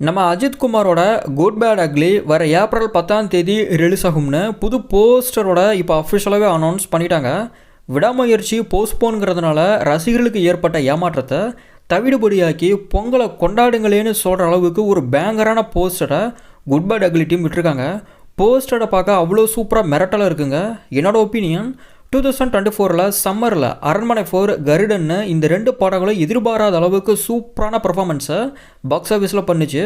நம்ம Ajith குமாரோட good bad ugly வர April 10ஆம் தேதி ரிலீஸ் ஆகும்னு புது போஸ்டரோட இப்போ அஃபிஷியலாகவே அனௌன்ஸ் பண்ணிட்டாங்க. விடாமுயற்சி போஸ்ட்போனுங்கிறதுனால ரசிகர்களுக்கு ஏற்பட்ட ஏமாற்றத்தை தவிடுபடியாக்கி பொங்கலை கொண்டாடுங்களேன்னு சொல்கிற அளவுக்கு ஒரு பேங்கரான போஸ்டரை குட் பேட் அக்லி டீம் விட்டுருக்காங்க. போஸ்டரை பார்க்க அவ்வளோ சூப்பராக மிரட்டலாக இருக்குங்க. என்னோட ஒப்பீனியன் 2024 சம்மரில் அரண்மனை 4 கருடன்னு இந்த ரெண்டு படங்களும் எதிர்பாராத அளவுக்கு சூப்பரான பர்ஃபார்மன்ஸை பாக்ஸ் ஆஃபீஸில் பண்ணுச்சு.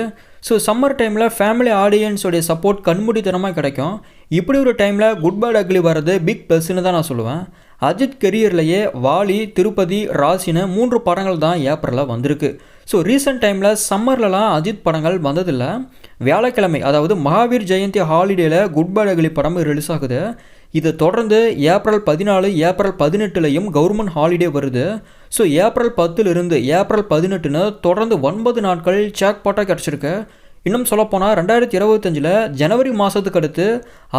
ஸோ சம்மர் டைமில் ஃபேமிலி ஆடியன்ஸோடைய சப்போர்ட் கண்மூடித்தனமாக கிடைக்கும். இப்படி ஒரு டைமில் குட் பேட் அக்லி வர்றது பிக் ப்ளஸ்ன்னு தான் நான் சொல்லுவேன். அஜித் கெரியர்லேயே வாலி, திருப்பதி, ராசின்னு 3 படங்கள் தான் ஏப்ரலில் வந்திருக்கு. ஸோ ரீசெண்ட் டைமில் சம்மர்லலாம் அஜித் படங்கள் வந்ததில்லை. வியாழக்கிழமை அதாவது மகாவீர் ஜெயந்தி ஹாலிடேயில் குட் பேட் அக்லி படம் ரிலீஸ் ஆகுது. இதை தொடர்ந்து ஏப்ரல் 14, ஏப்ரல் 18லையும் கவர்மெண்ட் ஹாலிடே வருது. ஸோ ஏப்ரல் 10லிருந்து ஏப்ரல் 18ன்னு தொடர்ந்து 9 நாட்கள் ஜாக்பாட்டாக கிடச்சிருக்கு. இன்னும் சொல்லப்போனால் 2025 ஜனவரி மாதத்துக்கு அடுத்து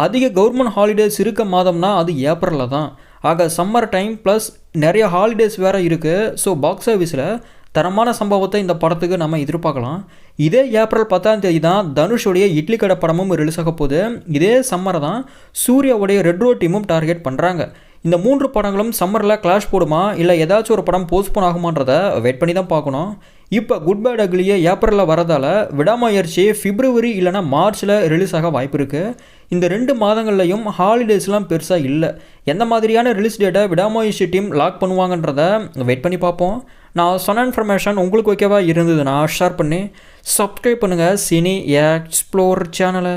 அதிக கவர்மெண்ட் ஹாலிடேஸ் இருக்க மாதம்னா அது ஏப்ரலில் தான். ஆக சம்மர் டைம் ப்ளஸ் நிறைய ஹாலிடேஸ் வேறு இருக்குது. ஸோ பாக்ஸ் ஆஃபீஸில் தரமான சம்பவத்தை இந்த படத்துக்கு நம்ம எதிர்பார்க்கலாம். இதே ஏப்ரல் 10ஆம் தேதி தான் தனுஷோடைய இட்லி கடை படமும் ரிலீஸ் ஆக போகுது. இதே சம்மரை தான் சூர்யாவுடைய ரெட் ரோ டீமும் டார்கெட் பண்ணுறாங்க. இந்த 3 படங்களும் சம்மரில் கிளாஷ் போடுமா இல்லை ஏதாச்சும் ஒரு படம் போஸ்ட்போன் ஆகுமான்றதை வெயிட் பண்ணி தான் பார்க்கணும். இப்போ குட் பேட் அக்லியே ஏப்ரலில் வரதால் விடாமுயற்சி பிப்ரவரி இல்லைனா மார்ச்சில் ரிலீஸ் ஆக வாய்ப்பு இருக்குது. இந்த 2 மாதங்கள்லையும் ஹாலிடேஸ்லாம் பெருசாக இல்லை. எந்த மாதிரியான ரிலீஸ் டேட்டை விடாமுயற்சி டீம் லாக் பண்ணுவாங்கன்றதை வெயிட் பண்ணி பார்ப்போம். நான் சொன்ன இன்ஃபர்மேஷன் உங்களுக்கு ஓகேவா இருந்ததுன்னா ஷேர் பண்ணி சப்ஸ்கிரைப் பண்ணுங்கள் சினி எக்ஸ்ப்ளோர் சேனலை.